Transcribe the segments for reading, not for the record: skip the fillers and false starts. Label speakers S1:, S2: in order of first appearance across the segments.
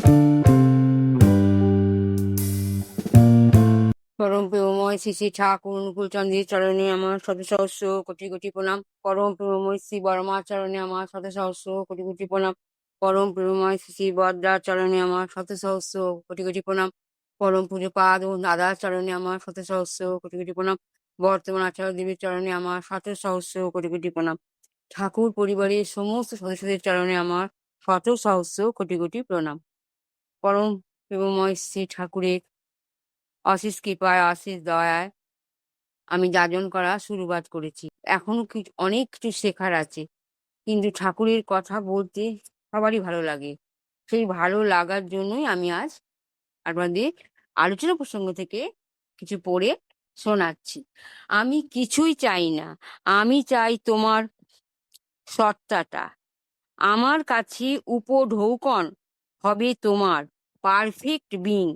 S1: পরম প্রেমময় শ্রী শ্রী ঠাকুর অনুকূলচন্দ্রের চরণে আমার শত সহস্র কোটি কোটি প্রণাম। পরম প্রেমময় শ্রী বর্মার চরণে আমার শত সহস্র কোটি কোটি প্রণাম। পরম প্রেমময় শ্রী শ্রী বদ্রার চরণে আমার শত সহস্র কোটি কোটি প্রণাম। পরম পূজ্যপাদ ও দাদার চরণে আমার শত সহস্র কোটি কোটি প্রণাম। বর্তমান আচার্য দেবীর চরণে আমার শত সহস্র কোটি কোটি প্রণাম। ঠাকুর পরিবারের সমস্ত সদস্যদের চরণে আমার শত সহস্র কোটি কোটি প্রণাম। পরম প্রেমময় শ্রী ঠাকুরের অশেষ কৃপায় অশেষ দয়ায় আমি যাজন করা শুরুবাত করেছি। এখনো অনেক কিছু শেখার আছে, কিন্তু ঠাকুরের কথা বলতে সবারই ভালো লাগে। সেই ভালো লাগার জন্যই আমি আজ আপনাদের আলোচনা প্রসঙ্গ থেকে কিছু পড়ে শোনাচ্ছি। আমি কিছুই চাই না, আমি চাই তোমার সত্তাটা। আমার কাছে উপঢৌকন হবে তোমার পারফেক্ট বিং,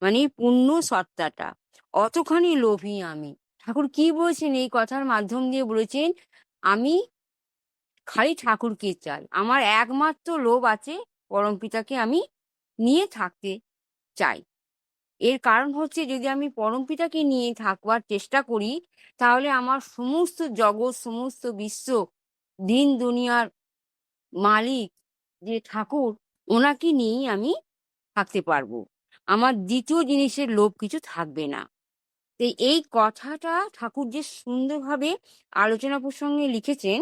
S1: মানে পূর্ণ সত্তাটা। অতখানি লোভী আমি। ঠাকুর কি বলছেন এই কথার মাধ্যম দিয়ে? বলেছেন আমি খালি ঠাকুরকে চাই, আমার একমাত্র লোভ আছে পরমপিতাকে আমি নিয়ে থাকতে চাই। এর কারণ হচ্ছে, যদি আমি পরমপিতাকে নিয়ে থাকবার চেষ্টা করি, তাহলে আমার সমস্ত জগৎ, সমস্ত বিশ্ব, দিন দুনিয়ার মালিক যে ঠাকুর, ওনাকে নিয়েই আমি থাকতে পারবো। আমার দ্বিতীয় জিনিসের লোভ কিছু থাকবে না। তো এই কথাটা ঠাকুর যে সুন্দরভাবে আলোচনা প্রসঙ্গে লিখেছেন,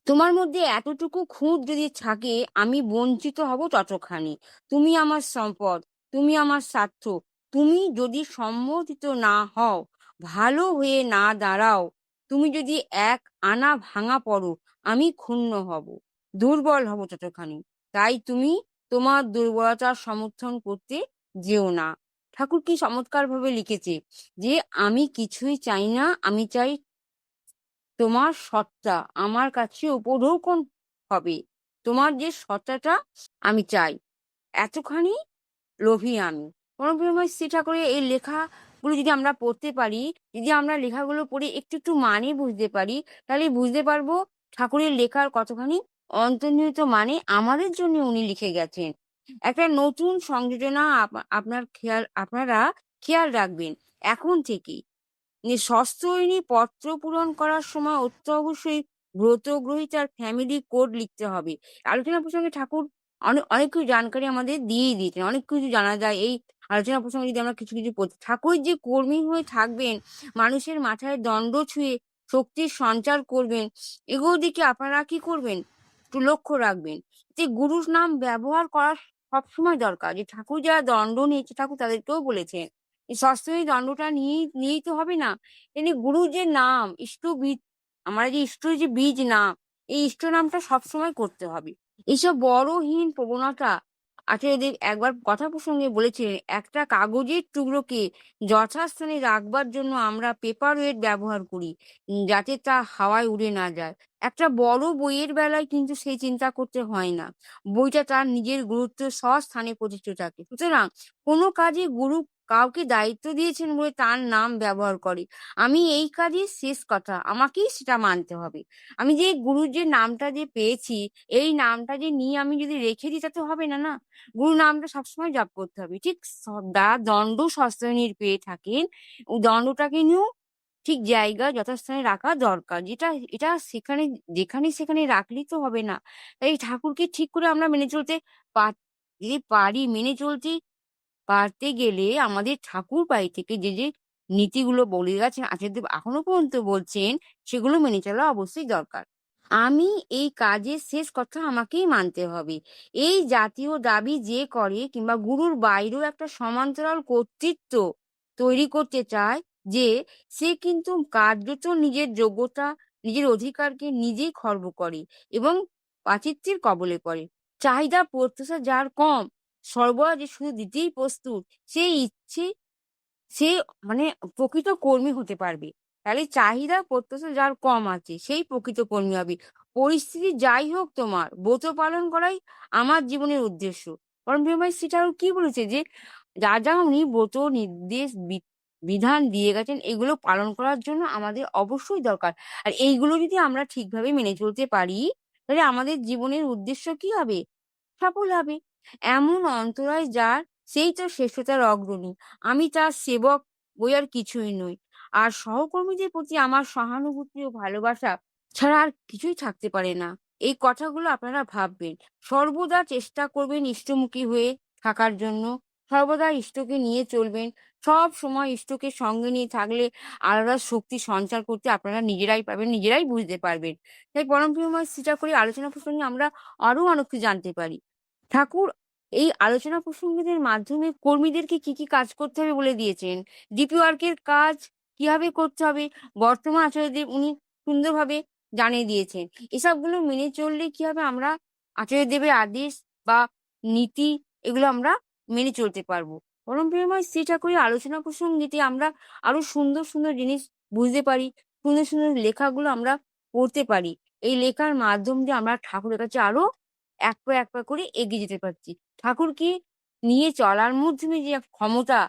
S1: তোমার মধ্যে এতটুকু খুঁত যদি থাকে, আমি বঞ্চিত হব ততখানি। তুমি আমার সম্পদ, তুমি আমার স্বার্থ। তুমি যদি সম্মোহিত না হও, ভালো হয়ে না দাঁড়াও, তুমি যদি এক আনা ভাঙা পড়ো, আমি ক্ষুণ্ণ হব, দুর্বল হব ততখানি। তাই তুমি তোমার দুর্বলতার সমর্থন করতে যেও না। ঠাকুর কি চমৎকার ভাবে লিখেছে যে আমি কিছুই চাই না, আমি চাই তোমার সত্তা আমার কাছে উপঢৌকন হবে। তোমার যে সত্তাটা আমি চাই, এতখানি লোভী আমি। পরমপ্রেমময় শ্রী ঠাকুরের এই লেখাগুলো যদি আমরা পড়তে পারি, যদি আমরা লেখাগুলো পড়ে একটু একটু মানে বুঝতে পারি, তাহলে বুঝতে পারবো ঠাকুরের লেখার কতখানি অন্তর্নিহিত মানে আমাদের জন্য উনি লিখে গেছেন। একটা নতুন সংযোজনা আপনারা খেয়াল রাখবেন এখন থেকেই। সস্ত্রয়নী পত্র পূরণ করার সময় অবশ্যই ব্রতগ্রহীতার ফ্যামিলি কোড লিখতে হবে। আলোচনা প্রসঙ্গে ঠাকুর অনেক কিছু জানকারি আমাদের দিয়েই দিয়েছেন, অনেক কিছু জানা যায় এই আলোচনা প্রসঙ্গে যদি আমরা কিছু কিছু পড়ি। ঠাকুর যে কর্মী হয়ে থাকবেন, মানুষের মাথায় দণ্ড ছুঁয়ে শক্তির সঞ্চার করবেন, এগুলোর দিকে আপনারা কি করবেন একটু লক্ষ্য রাখবেন। যে গুরুর নাম ব্যবহার করা সবসময় দরকার। যে ঠাকুর যারা দণ্ড নিয়েছে, ঠাকুর তাদেরকেও বলেছেন এই সস্ত্রয়ী দণ্ডটা নিয়েই তো হবে না। এমনি গুরুর যে নাম ইষ্টবীজ, আমরা যে ইষ্ট যে বীজ নাম, এই ইষ্ট নামটা সবসময় করতে হবে। এইসব বড়হীন প্রবণতা আচার্যদেব একবার কথা প্রসঙ্গে বলেছিলেন, একটা কাগজের টুকরোকে যথাস্থানে রাখবার জন্য আমরা পেপার ওয়েট ব্যবহার করি, যাতে তা হাওয়ায় উড়ে না যায়। একটা বড় বইয়ের বেলায় কিন্তু সেই চিন্তা করতে হয় না, বইটা তার নিজের গুরুত্ব স্বস্থানে প্রতিষ্ঠিত থাকে। সুতরাং কোনো কাজে গুরু কাউকে দায়িত্ব দিয়েছেন বলে তার নাম ব্যবহার করে। আমি এই কাজের শেষ কথা, আমাকেই সেটা মানতে হবে। আমি যে গুরুর যে নামটা যে পেয়েছি, এই নামটা যে নিয়ে আমি যদি রেখে দিই, তা তো হবে না, না। গুরু নামটা সবসময় জপ করতে হবে। ঠিক দণ্ড সস্ত্রয়নীর পেয়ে থাকেন, ওই দণ্ডটাকে নিয়েও ঠিক জায়গা যথাস্থানে রাখা দরকার। এটা সেখানে যেখানে সেখানে রাখলেই তো হবে না। তাই ঠাকুরকে ঠিক করে আমরা মেনে চলতে পার যদি পারি, মেনে চলতে পারতে গেলে আমাদের ঠাকুর বাড়ি থেকে যে যে নীতিগুলো বলে গেছেন, আচার্যদেব এখনো পর্যন্ত বলছেন, সেগুলো মেনে চলা অবশ্যই দরকার। আমি এই কাজের শেষ কথা আমাকেই মানতে হবে, এই জাতীয় দাবি যে করে, কিংবা গুরুর বাইরেও একটা সমান্তরাল কর্তৃত্ব তৈরি করতে চায়, যে সে কিন্তু কার্যত নিজের যোগ্যতা, নিজের অধিকারকে নিজেই খর্ব করে এবং পাচিত্বের কবলে পড়ে। চাহিদা প্রত্যাশা যার কম, সরবরাহ যে শুধু দিতেই প্রস্তুত, সেই ইচ্ছে সে মানে প্রকৃত কর্মী হতে পারবে। তাহলে চাহিদা প্রত্যাশা যার কম আছে, সেই প্রকৃত কর্মী হবে। পরিস্থিতি যাই হোক, তোমার ব্রত পালন করাই আমার জীবনের উদ্দেশ্য। পরম প্রেমময় শ্রী ঠাকুর কি বলেছে যে যা যা উনি ব্রত নির্দেশ বিধান দিয়ে গেছেন, এগুলো পালন করার জন্য আমাদের অবশ্যই দরকার। আর এইগুলো যদি আমরা ঠিকভাবে মেনে চলতে পারি, তাহলে আমাদের জীবনের উদ্দেশ্য কি হবে? সফল হবে। এমন অন্তরায় যার, সেই তো শ্রেষ্ঠতার অগ্রণী। আমি তার সেবক, বই আর কিছুই নই। আর সহকর্মীদের প্রতি আমার সহানুভূতি ও ভালোবাসা ছাড়া আর কিছুই থাকতে পারে না। এই কথাগুলো আপনারা ভাববেন। সর্বদা চেষ্টা করবেন ইষ্টমুখী হয়ে থাকার জন্য। সর্বদা ইষ্টকে নিয়ে চলবেন। সব সময় ইষ্টকে সঙ্গে নিয়ে থাকলে আলাদা শক্তি সঞ্চার করতে আপনারা নিজেরাই পারবেন, নিজেরাই বুঝতে পারবেন। তাই পরম প্রেমময় শ্রী ঠাকুরের আলোচনা প্রসঙ্গে আমরা আরো অনেক কিছু জানতে পারি। ঠাকুর এই আলোচনা প্রসঙ্গের মাধ্যমে কর্মীদেরকে কি কাজ করতে হবে বলে দিয়েছেন। ডিপি ওয়ার্কের কাজ কিভাবে করতে হবে, বর্তমান আচার্যদেব উনি সুন্দরভাবে জানিয়ে দিয়েছেন। এসবগুলো মেনে চললে কি হবে, আমরা আচার্যদেবের আদেশ বা নীতি এগুলো আমরা মেনে চলতে পারবো। পরম প্রেমময় শ্রী ঠাকুরের আলোচনা প্রসঙ্গেতে আমরা আরো সুন্দর সুন্দর জিনিস বুঝতে পারি, সুন্দর সুন্দর লেখাগুলো আমরা পড়তে পারি। এই লেখার মাধ্যম দিয়ে আমরা ঠাকুরের কাছে আরো এক পা এক পা করে এগিয়ে যেতে পারছি। ঠাকুরকে নিয়ে চলার মাধ্যমে যে এক ক্ষমতা,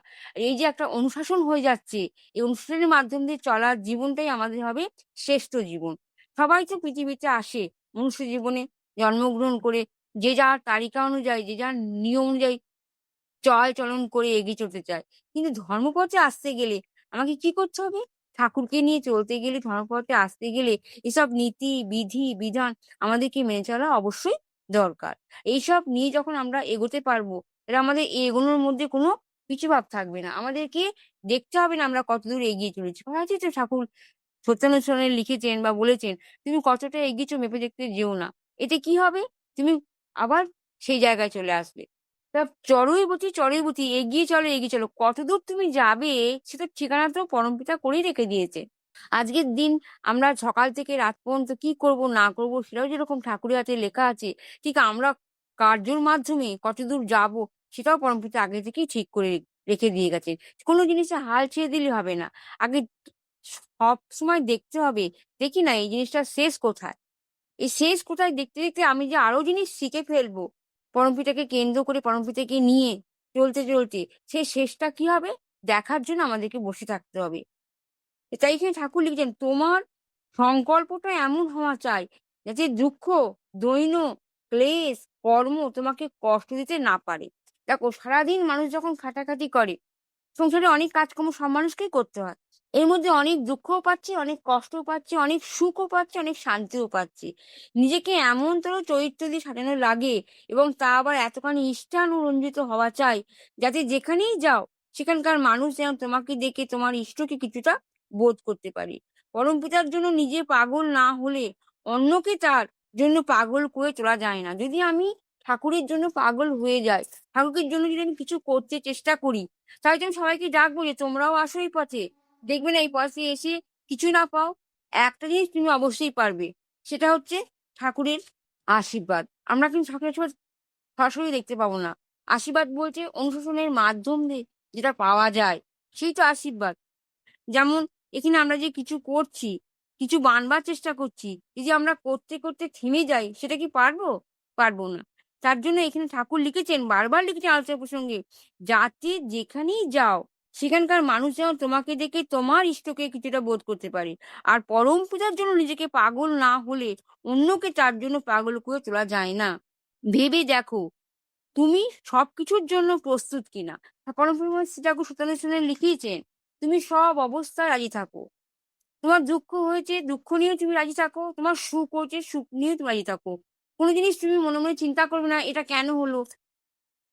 S1: এই যে একটা অনুশাসন হয়ে যাচ্ছে, এই অনুশাসনের মাধ্যম দিয়ে চলার জীবনটাই আমাদের হবে শ্রেষ্ঠ জীবন। সবাই তো পৃথিবীতে আসে মনুষ্য জীবনে জন্মগ্রহণ করে, যে যার তালিকা অনুযায়ী, যে যার নিয়ম অনুযায়ী চলন করে এগিয়ে চলতে চায়। কিন্তু ধর্মপথে আসতে গেলে আমাকে কি করতে হবে? ঠাকুরকে নিয়ে চলতে গেলে, ধর্মপথে আসতে গেলে এসব নীতি, বিধি, বিধান আমাদেরকে মেনে চলা অবশ্যই দরকার। এইসব নিয়ে যখন আমরা এগোতে পারবো, তাহলে আমাদের এগোনোর মধ্যে কোনো পিছুভাব থাকবে না। আমাদেরকে দেখতে হবে না আমরা কতদূর এগিয়ে চলেছি। বলা আছে তো ঠাকুর সত্যানুসরণে লিখেছেন বা বলেছেন, "তুমি কতটা এগিয়েছো মেপে দেখতে যেও না।" এতে কি হবে? তুমি আবার সেই জায়গায় চলে আসবে। তা চড়ুইবতী এগিয়ে চলো, এগিয়ে চলো। কতদূর তুমি যাবে সেটার ঠিকানা তো পরমপিতা করেই রেখে দিয়েছে। আজকের দিন আমরা সকাল থেকে রাত পর্যন্ত কি করব না করব সেটাও যেরকম ঠাকুরের হাতে লেখা আছে, ঠিক আমরা কার্যর মাধ্যমে কতদূর যাব সেটাও পরমপিতা আগে থেকেই ঠিক করে রেখে দিয়ে গেছেন। কোনো জিনিসে হাল ছেড়ে দিলে হবে না। আগে সবসময় দেখতে হবে, দেখি না এই জিনিসটার শেষ কোথায়? এই শেষ কোথায় দেখতে, দেখতে আমি যে আরো জিনিস শিখে ফেলবো, পরমপিতাকে কেন্দ্র করে, পরমপিতাকে নিয়ে চলতে, চলতে সেই শেষটা কি হবে দেখার জন্য আমাদেরকে বসে থাকতে হবে। তাই এখানে ঠাকুর লিখেছেন, তোমার সংকল্পটা এমন হওয়া চাই যাতে দুঃখ, দৈন্য, ক্লেশ, কর্ম তোমাকে কষ্ট দিতে না পারে। দেখো সারাদিন মানুষ যখন খাটাখাটি করে, সংসারে অনেক কাজকর্ম সব মানুষকেই করতে হয়। এর মধ্যে অনেক দুঃখও পাচ্ছে, অনেক কষ্টও পাচ্ছে, অনেক সুখও পাচ্ছে, অনেক শান্তিও পাচ্ছে। নিজেকে এমনতর চরিত্র দিয়ে সাজানো লাগে এবং তা আবার এতখানি ইষ্টানুরঞ্জিত হওয়া চাই যাতে যেখানেই যাও সেখানকার মানুষ যেন তোমাকে দেখে তোমার ইষ্টকে কিছুটা বোধ করতে পারে। পরমপিতার জন্য নিজে পাগল না হলে অন্যকে তার জন্য পাগল করে তোলা যায় না। যদি আমি ঠাকুরের জন্য পাগল হয়ে যাই, ঠাকুরের জন্য যদি আমি কিছু করতে চেষ্টা করি, তাই তো আমি সবাইকে ডাকবো যে তোমরাও আসো এই পথে। দেখবে না এই পথে এসে কিছু না পাও, একটা জিনিস তুমি অবশ্যই পারবে। সেটা হচ্ছে ঠাকুরের আশীর্বাদ। আমরা কিন্তু ঠাকুরের আশীর্বাদ সরাসরি দেখতে পাবো না। আশীর্বাদ বলতে অনুশাসনের মাধ্যম দিয়ে যেটা পাওয়া যায়, সেই তো আশীর্বাদ। যেমন এখানে আমরা যে কিছু করছি, কিছু বানবার চেষ্টা করছি, এই যে আমরা করতে, করতে থেমে যাই, সেটা কি পারবো? পারবো না। তার জন্য এখানে ঠাকুর লিখেছেন, বারবার লিখেছেন আলোচনা প্রসঙ্গে, যাতে যেখানেই যাও, সেখানকার মানুষ যেন তোমাকে দেখে তোমার ইষ্টকে কিছুটা বোধ করতে পারে। আর পরম পূজার জন্য নিজেকে পাগল না হলে অন্যকে তার জন্য পাগল করে তোলা যায় না। ভেবে দেখো, তুমি সবকিছুর জন্য প্রস্তুত কিনা? পরম শ্রী ঠাকুর সত্যানুষ্ঠানে লিখিয়েছেন, তুমি সব অবস্থায় রাজি থাকো। তোমার দুঃখ হয়েছে, দুঃখ নিয়েও তুমি রাজি থাকো। তোমার সুখ হয়েছে, সুখ নিয়েও তুমি রাজি থাকো। কোনো জিনিস তুমি মনে মনে চিন্তা করবে না, এটা কেন হলো?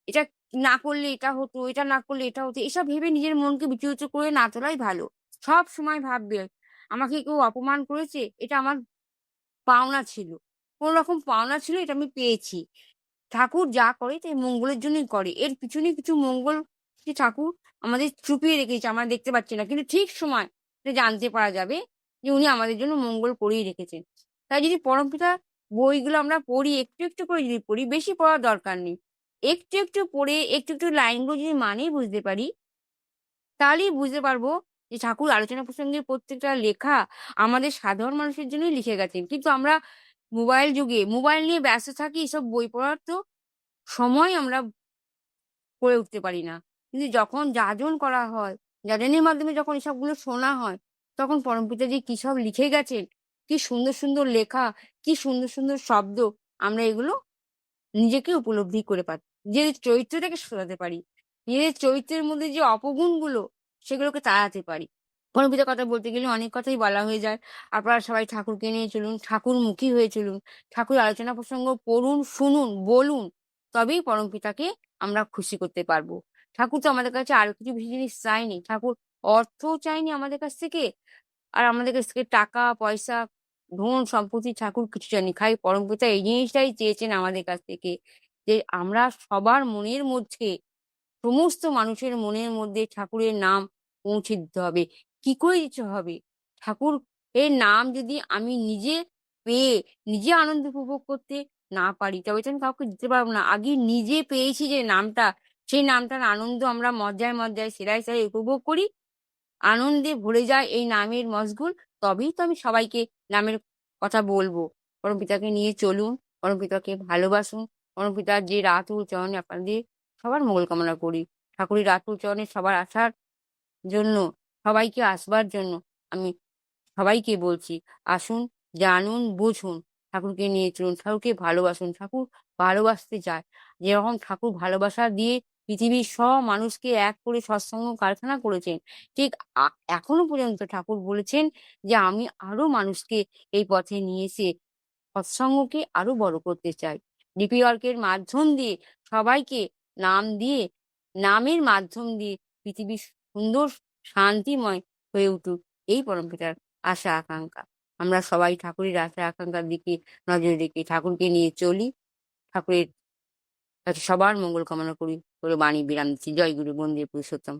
S1: এটা না করলে এটা হতো, এটা না করলে এটা হতো। এসব ভেবে নিজের মনকে বিচলিত করে না তোলাই ভালো। সব সময় ভাববে, আমাকে কেউ অপমান করেছে, এটা আমার পাওনা ছিল। কোন রকম পাওনা ছিল, এটা আমি পেয়েছি। ঠাকুর যা করে তাই মঙ্গলের জন্যই করে। এর পিছনে কিছু মঙ্গল যে ঠাকুর আমাদের চুপিয়ে রেখেছে, আমরা দেখতে পাচ্ছি না। কিন্তু ঠিক সময় এটা জানতে পারা যাবে যে উনি আমাদের জন্য মঙ্গল করেই রেখেছেন। তাই যদি পরমপিতার বইগুলো আমরা পড়ি, একটু, একটু করে যদি পড়ি, বেশি পড়ার দরকার নেই। একটু, একটু পড়ে একটু, একটু লাইনগুলো যদি মানেই বুঝতে পারি, তাহলেই বুঝতে পারবো যে ঠাকুর আলোচনা প্রসঙ্গে প্রত্যেকটা লেখা আমাদের সাধারণ মানুষের জন্যই লিখে গেছেন। কিন্তু আমরা মোবাইল যুগে মোবাইল নিয়ে ব্যস্ত থাকি, এসব বই পড়ার তো সময় আমরা করে উঠতে পারি না। কিন্তু যখন যাজন করা হয়, যাজনের মাধ্যমে যখন এসবগুলো শোনা হয়, তখন পরমপিতা যে কি সব লিখে গেছেন, কি সুন্দর, সুন্দর লেখা, কি সুন্দর, সুন্দর শব্দ, আমরা এগুলো নিজেকে উপলব্ধি করে পাই। নিজেদের চরিত্রটাকে শোধরাতে পারি। নিজেদের চরিত্রের মধ্যে যে অপগুণগুলো সেগুলোকে তাড়াতে পারি। পরমপিতার কথা বলতে গেলে অনেক কথাই বলা হয়ে যায়। আপনারা সবাই ঠাকুরকে নিয়ে চলুন, ঠাকুরমুখী হয়ে চলুন। ঠাকুরের আলোচনা প্রসঙ্গ পড়ুন, শুনুন, বলুন। তবেই পরমপিতাকে আমরা খুশি করতে পারবো। ঠাকুর তো আমাদের কাছে আরো কিছু বেশি জিনিস চায়নি। ঠাকুর অর্থও চায়নি আমাদের কাছ থেকে। আর আমাদের কাছ থেকে টাকা, পয়সা, ধন, সম্পত্তি ঠাকুর কিছু চায়নি। খালি পরমপিতা এই জিনিসটাই চেয়েছেন আমাদের কাছ থেকে যে আমরা সবার মনের মধ্যে সমস্ত মানুষের মনের মধ্যে ঠাকুরের নাম পৌঁছে দিতে হবে। কি করে দিতে হবে? ঠাকুর এর নাম যদি আমি নিজে পেয়ে নিজে আনন্দ উপভোগ করতে না পারি, তবে তো আমি কাউকে দিতে পারব না। আগে নিজে পেয়েছি যে নামটা, সেই নামটার আনন্দ আমরা মজ্জায়, মজ্জায়, সেলায়, সেলায় উপভোগ করি। আনন্দে ভরে যায় এই নামের মশগুল, তবেই তো আমি সবাইকে নামের কথা বলব। পরমপিতাকে নিয়ে চলুন, পরমপিতাকে ভালোবাসুন। পরমপিতার যে আতুল চরণে আপনাদের সবার মঙ্গল কামনা করি। ঠাকুরের আতুল চরণে সবার আসার জন্য, সবাইকে আসবার জন্য আমি সবাইকে বলছি, আসুন, জানুন, বুঝুন। ঠাকুরকে নিয়ে চলুন, ঠাকুরকে ভালোবাসুন। ঠাকুর ভালোবাসতে চায়। যেরকম ঠাকুর ভালোবাসা দিয়ে পৃথিবীর সব মানুষকে এক করে সৎসঙ্গ কারখানা করেছেন, ঠিক আ এখনো পর্যন্ত ঠাকুর বলেছেন যে, "আমি আরো মানুষকে এই পথে নিয়ে এসে সৎসঙ্গকে আরো বড় করতে চাই।" ডিপি ওয়ার্কের মাধ্যম দিয়ে সবাইকে নাম দিয়ে, নামের মাধ্যম দিয়ে পৃথিবী সুন্দর শান্তিময় হয়ে উঠুক, এই পরমপিতার আশা আকাঙ্ক্ষা। আমরা সবাই ঠাকুরের আশা আকাঙ্ক্ষার দিকে নজর রেখে ঠাকুরকে নিয়ে চলি। ঠাকুরের কাছে সবার মঙ্গল কামনা করি বলে বাণী বিরাম দিচ্ছি। জয় গুরু বন্দে পুরুষোত্তম।